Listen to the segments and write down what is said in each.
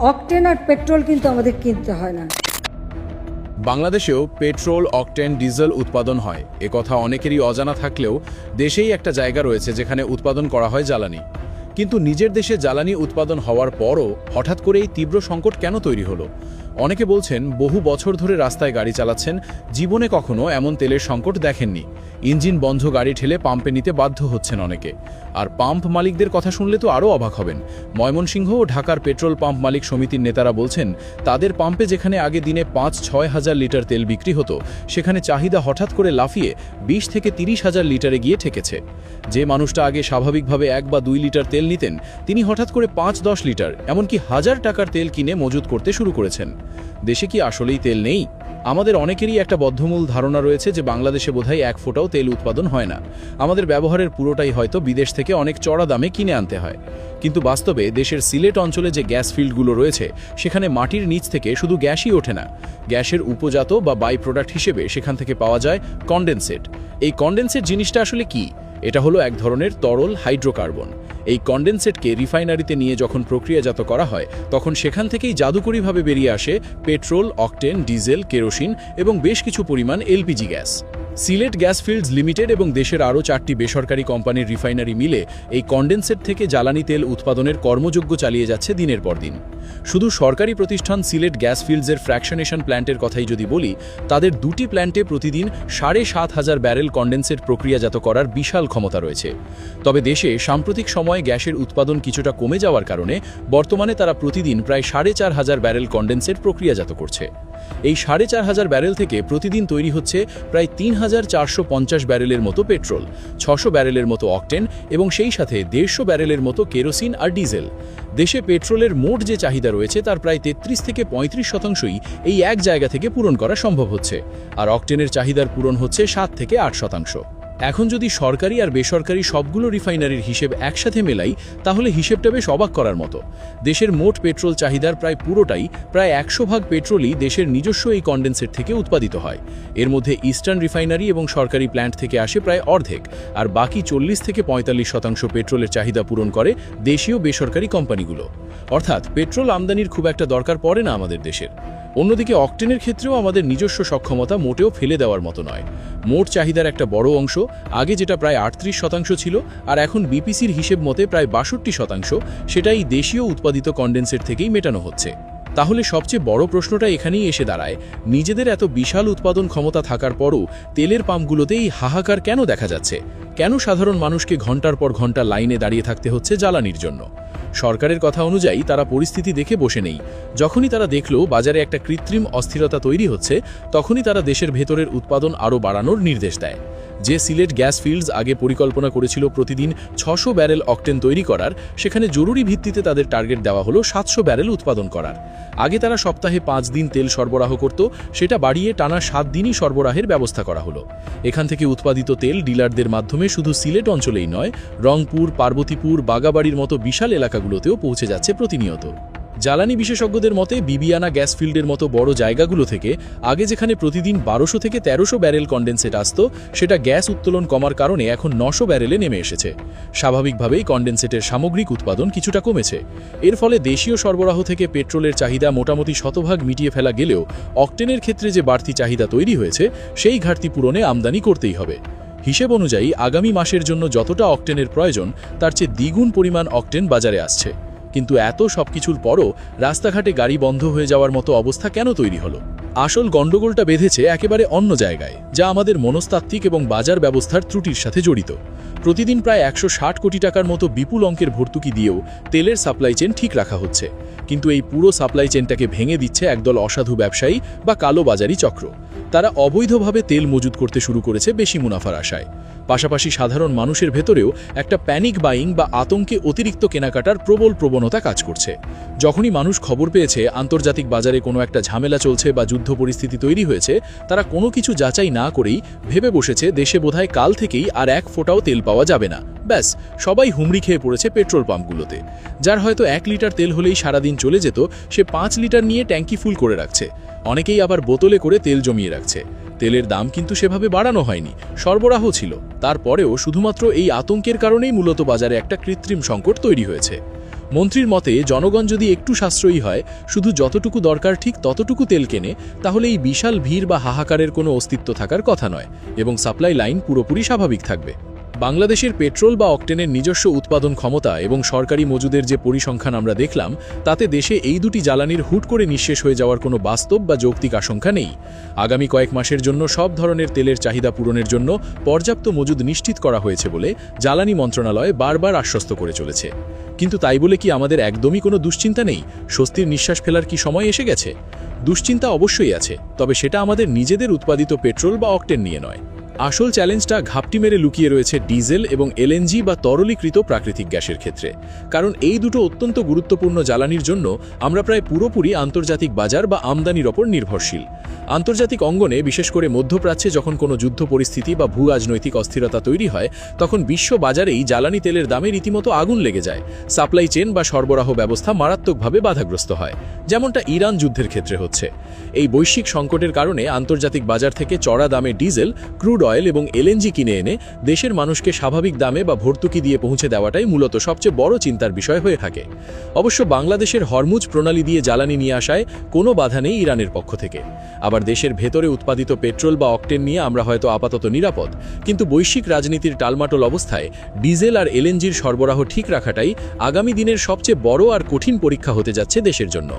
Octane আর petrol কিন্তু আমাদের কিনতে হয় না। বাংলাদেশেও পেট্রোল, অকটেন, ডিজেল উৎপাদন হয়। একথা অনেকেরই অজানা থাকলেও দেশেই একটা জায়গা রয়েছে যেখানে উৎপাদন করা হয় জ্বালানি। কিন্তু নিজের দেশে জ্বালানি উৎপাদন হওয়ার পরও হঠাৎ করে এই তীব্র সংকট কেন তৈরি হলো? অনেকে বলছেন বহু বছর ধরে রাস্তায় গাড়ি চালাচ্ছেন, জীবনে কখনো এমন তেলের সংকট দেখেননি। ইঞ্জিন বন্ধ গাড়ি ঠেলে পাম্পে নিতে বাধ্য হচ্ছেন অনেকে। আর পাম্প মালিকদের কথা শুনলে তো আরও অবাক হবেন। ময়মনসিংহ ও ঢাকার পেট্রোল পাম্প মালিক সমিতির নেতারা বলছেন, তাদের পাম্পে যেখানে আগে দিনে ৫-৬ হাজার লিটার তেল বিক্রি হতো, সেখানে চাহিদা হঠাৎ করে লাফিয়ে ২০ থেকে ৩০ হাজার লিটারে গিয়ে ঠেকেছে। যে মানুষটা আগে স্বাভাবিকভাবে ১ বা ২ লিটার তেল নিতেন, তিনি হঠাৎ করে ৫-১০ লিটার, এমনকি ১,০০০ টাকার তেল কিনে মজুত করতে শুরু করেছেন। দেশে কি আসলেই তেল নেই? আমাদের অনেকেরই একটা বদ্ধমূল ধারণা রয়েছে যে বাংলাদেশে বোধহয় ১ ফোঁটাও তেল উৎপাদন হয় না। আমাদের ব্যবহারের পুরোটাই হয়তো বিদেশ থেকে অনেক চড়া দামে কিনে আনতে হয়। কিন্তু বাস্তবে দেশের সিলেট অঞ্চলে যে গ্যাস ফিল্ডগুলো রয়েছে, সেখানে মাটির নিচ থেকে শুধু গ্যাসই ওঠে না, গ্যাসের উপজাত বা বাই প্রোডাক্ট হিসেবে সেখান থেকে পাওয়া যায় কনডেনসেট। এই কনডেনসেট জিনিসটা আসলে কি? এটা হলো এক ধরনের তরল হাইড্রোকার্বন। এই কনডেনসেটকে রিফাইনারিতে নিয়ে যখন প্রক্রিয়াজাত করা হয়, তখন সেখান থেকেই জাদুকরীভাবে বেরিয়ে আসে পেট্রোল, অকটেন, ডিজেল, কেরোসিন এবং বেশ কিছু পরিমাণ LPG gas. Sylhet gas fields limited এবং দেশের আরও ৪টি বেসরকারি কোম্পানির রিফাইনারি মিলে এই কনডেনসেট থেকে জ্বালানি তেল উৎপাদনের কর্মযজ্ঞ চালিয়ে যাচ্ছে দিনের পর দিন। শুধু সরকারি প্রতিষ্ঠান সিলেট গ্যাস ফিল্ডসের ফ্র্যাকশনেশন প্ল্যান্টের কথাই যদি বলি, তাদের ২টি প্ল্যান্টে প্রতিদিন ৭,৫০০ ব্যারেল কনডেনসেট প্রক্রিয়াজাত করার বিশাল ক্ষমতা রয়েছে। তবে দেশে সাম্প্রতিক সময়ে গ্যাসের উৎপাদন কিছুটা কমে যাওয়ার কারণে বর্তমানে তারা প্রতিদিন প্রায় ৪,৫০০ ব্যারেল কনডেনসেট প্রক্রিয়াজাত করছে। এই ৪,৫০০ ব্যারেল থেকে প্রতিদিন তৈরি হচ্ছে প্রায় ৩,৪৫০ ব্যারেলের মতো পেট্রোল, ৬০০ ব্যারেলের মতো অকটেন এবং সেই সাথে ১৫০ ব্যারেলের মতো কেরোসিন আর ডিজেল। দেশে পেট্রোলের মোট যে চাহিদা রয়েছে তার প্রায় ৩৩ থেকে ৩৫% এই এক জায়গা থেকে পূরণ করা সম্ভব হচ্ছে, আর অকটেনের চাহিদার পূরণ হচ্ছে ৭ থেকে ৮%। এখন যদি সরকারি আর বেসরকারি সবগুলো রিফাইনারির হিসেব একসাথে মেলাই, তাহলে হিসেবটা বেশ অবাক করার মতো। দেশের মোট পেট্রোল চাহিদার প্রায় পুরোটাই, প্রায় ১০০% পেট্রোলই দেশের নিজস্ব এই কনডেনসেট থেকে উৎপাদিত হয়। এর মধ্যে ইস্টার্ন রিফাইনারি এবং সরকারি প্ল্যান্ট থেকে আসে প্রায় অর্ধেক, আর বাকি ৪০ থেকে ৪৫% পেট্রোলের চাহিদা পূরণ করে দেশীয় বেসরকারি কোম্পানিগুলো। অর্থাৎ পেট্রোল আমদানির খুব একটা দরকার পড়ে না আমাদের দেশের। অন্যদিকে অকটেনের ক্ষেত্রেও আমাদের নিজস্ব সক্ষমতা মোটেও ফেলে দেওয়ার মতো নয়। মোট চাহিদার একটা বড় অংশ, আগে যেটা প্রায় ৩৮% ছিল আর এখন বিপিসির হিসেব মতে প্রায় ৬২%, সেটাই দেশীয় উৎপাদিত কনডেনসেট থেকেই মেটানো হচ্ছে। তাহলে সবচেয়ে বড় প্রশ্নটা এখানেই এসে দাঁড়ায়, নিজেদের এত বিশাল উৎপাদন ক্ষমতা থাকার পরও তেলের পাম্পগুলোতেই হাহাকার কেন দেখা যাচ্ছে? কেন সাধারণ মানুষকে ঘন্টার পর ঘন্টা লাইনে দাঁড়িয়ে থাকতে হচ্ছে জ্বালানির জন্য? সরকারের কথা অনুযায়ী তারা পরিস্থিতি দেখে বসে নেই। যখনই তারা দেখল বাজারে একটা কৃত্রিম অস্থিরতা তৈরি হচ্ছে, তখনই তারা দেশের ভেতরের উৎপাদন আরও বাড়ানোর নির্দেশ দেয়। যে সিলেট গ্যাস ফিল্ডস আগে পরিকল্পনা করেছিল প্রতিদিন ৬০০ ব্যারেল অকটেন তৈরি করার, সেখানে জরুরি ভিত্তিতে তাদের টার্গেট দেওয়া হলো ৭০০ ব্যারেল উৎপাদন করার। আগে তারা সপ্তাহে ৫ দিন তেল সরবরাহ করত, সেটা বাড়িয়ে টানা ৭ দিনই সরবরাহের ব্যবস্থা করা হলো। এখান থেকে উৎপাদিত তেল ডিলারদের মাধ্যমে শুধু সিলেট অঞ্চলেই নয়, রংপুর, পার্বতীপুর, বাগাবাড়ির মতো বিশাল এলাকাগুলোতেও পৌঁছে যাচ্ছে প্রতিনিয়ত। জ্বালানি বিশেষজ্ঞদের মতে বিবিয়ানা গ্যাস ফিল্ডের মতো বড় জায়গাগুলো থেকে আগে যেখানে প্রতিদিন ১২০০ থেকে ১৩০০ ব্যারেল কনডেনসেট আসত, সেটা গ্যাস উত্তোলন কমার কারণে এখন ৯০০ ব্যারেলে নেমে এসেছে। স্বাভাবিকভাবেই কনডেনসেটের সামগ্রিক উৎপাদন কিছুটা কমেছে। এর ফলে দেশীয় সরবরাহ থেকে পেট্রোলের চাহিদা মোটামুটি শতভাগ মিটিয়ে ফেলা গেলেও অকটেনের ক্ষেত্রে যে বাড়তি চাহিদা তৈরি হয়েছে, সেই ঘাটতি পূরণে আমদানি করতেই হবে। হিসেব অনুযায়ী আগামী মাসের জন্য যতটা অকটেনের প্রয়োজন, তার চেয়ে দ্বিগুণ পরিমাণ অকটেন বাজারে আসছে। কিন্তু এত সবকিছুর পরও রাস্তাঘাটে গাড়ি বন্ধ হয়ে যাওয়ার মতো অবস্থা কেন তৈরি হলো? আসল গণ্ডগোলটা বেঁধেছে একেবারে অন্য জায়গায়, যা আমাদের মনস্তাত্ত্বিক এবং বাজার ব্যবস্থার ত্রুটির সাথে জড়িত। প্রতিদিন প্রায় ১৬০ কোটি টাকার মতো বিপুল অঙ্কের ভর্তুকি দিয়েও তেলের সাপ্লাই চেন ঠিক রাখা হচ্ছে, কিন্তু এই পুরো সাপ্লাই চেনটাকে ভেঙে দিচ্ছে একদল অসাধু ব্যবসায়ী বা কালোবাজারি চক্র। তারা অবৈধভাবে তেল মজুত করতে শুরু করেছে বেশি মুনাফার আশায়। পাশাপাশি সাধারণ মানুষের ভেতরেও একটা প্যানিক বাইং বা আতঙ্কে অতিরিক্ত কেনাকাটার প্রবল প্রবণতা কাজ করছে। যখনই মানুষ খবর পেয়েছে আন্তর্জাতিক বাজারে কোনো একটা ঝামেলা চলছে বা যুদ্ধ পরিস্থিতি তৈরি হয়েছে, তারা কোনো কিছু যাচাই না করেই ভেবে বসেছে দেশে বোধহয় কাল থেকেই আর ১ ফোঁটাও তেল পাওয়া যাবে না। ব্যাস, সবাই হুমড়ি খেয়ে পড়েছে পেট্রোল পাম্পগুলোতে। যার হয়তো ১ লিটার তেল হলেই সারাদিন চলে যেত, সে ৫ লিটার নিয়ে ট্যাঙ্কি ফুল করে রাখছে। অনেকেই আবার বোতলে করে তেল জমিয়ে রাখছে। তেলের দাম কিন্তু সেভাবে বাড়ানো হয়নি, সরবরাহ ছিল। তারপরেও শুধুমাত্র এই আতঙ্কের কারণেই মূলত বাজারে একটা কৃত্রিম সংকট তৈরি হয়েছে। মন্ত্রীর মতে জনগণ যদি একটু সাশ্রয়ী হয়, শুধু যতটুকু দরকার ঠিক ততটুকু তেল কেনে, তাহলে এই বিশাল ভিড় বা হাহাকারের কোনো অস্তিত্ব থাকার কথা নয় এবং সাপ্লাই লাইন পুরোপুরি স্বাভাবিক থাকবে। বাংলাদেশের পেট্রোল বা অকটেনের নিজস্ব উৎপাদন ক্ষমতা এবং সরকারি মজুদের যে পরিসংখ্যান আমরা দেখলাম, তাতে দেশে এই দুটি জ্বালানির হুট করে নিঃশেষ হয়ে যাওয়ার কোনো বাস্তব বা যৌক্তিক আশঙ্কা নেই। আগামী কয়েক মাসের জন্য সব ধরনের তেলের চাহিদা পূরণের জন্য পর্যাপ্ত মজুদ নিশ্চিত করা হয়েছে বলে জ্বালানি মন্ত্রণালয় বারবার আশ্বস্ত করে চলেছে। কিন্তু তাই বলে কি আমাদের একদমই কোনো দুশ্চিন্তা নেই? স্বস্তির নিঃশ্বাস ফেলার কি সময় এসে গেছে? দুশ্চিন্তা অবশ্যই আছে, তবে সেটা আমাদের নিজেদের উৎপাদিত পেট্রোল বা অকটেন নিয়ে নয়। আসল চ্যালেঞ্জটা ঘাপটি মেরে লুকিয়ে রয়েছে ডিজেল এবং এলএনজি বা তরলীকৃত প্রাকৃতিক গ্যাসের ক্ষেত্রে। কারণ এই দুটো অত্যন্ত গুরুত্বপূর্ণ জ্বালানির জন্য আমরা প্রায় পুরোপুরি আন্তর্জাতিক বাজার বা আমদানির ওপর নির্ভরশীল। আন্তর্জাতিক অঙ্গনে, বিশেষ করে মধ্যপ্রাচ্যে যখন কোনো যুদ্ধ পরিস্থিতি বা ভূ রাজনৈতিক অস্থিরতা তৈরি হয়, তখন বিশ্ব বাজারেই জ্বালানি তেলের দামে রীতিমতো আগুন লেগে যায়। সাপ্লাই চেন বা সরবরাহ ব্যবস্থা মারাত্মকভাবে বাধাগ্রস্ত হয়, যেমনটা ইরান যুদ্ধের ক্ষেত্রে হচ্ছে। এই বৈশ্বিক সংকটের কারণে আন্তর্জাতিক বাজার থেকে চড়া দামে ডিজেল, ক্রুড অয়েল এবং এলএনজি কিনে এনে দেশের মানুষকে স্বাভাবিক দামে বা ভর্তুকি দিয়ে পৌঁছে দেওয়াটাই মূলত সবচেয়ে বড় চিন্তার বিষয় হয়ে থাকে। অবশ্য বাংলাদেশের হরমুজ প্রণালী দিয়ে জ্বালানি নিয়ে আসায় কোনো বাধা নেই ইরানের পক্ষ থেকে। আবার দেশের ভেতরে উৎপাদিত পেট্রোল বা অকটেন নিয়ে আমরা হয়তো আপাতত নিরাপদ, কিন্তু বৈশ্বিক রাজনীতির টালমাটল অবস্থায় ডিজেল আর এলএনজির সরবরাহ ঠিক রাখাটাই আগামী দিনের সবচেয়ে বড় আর কঠিন পরীক্ষা হতে যাচ্ছে দেশের জন্য।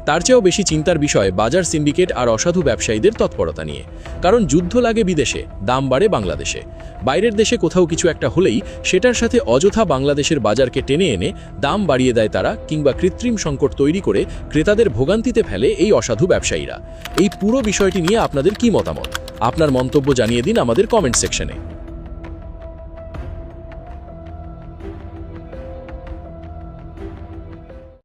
তার চেয়েও বেশি চিন্তার বিষয় বাজার সিন্ডিকেট আর অসাধু ব্যবসায়ীদের তৎপরতা নিয়ে। কারণ যুদ্ধ লাগে বিদেশে, দাম বাড়ে বাংলাদেশে। বাইরের দেশে কোথাও কিছু একটা হলেই সেটার সাথে অযথা বাংলাদেশের বাজারকে টেনে এনে দাম বাড়িয়ে দেয় তারা, কিংবা কৃত্রিম সংকট তৈরি করে ক্রেতাদের ভোগান্তিতে ফেলে এই অসাধু ব্যবসায়ীরা। এই পুরো বিষয়টি নিয়ে আপনাদের কি মতামত? আপনার মন্তব্য জানিয়ে দিন আমাদের কমেন্ট সেকশনে।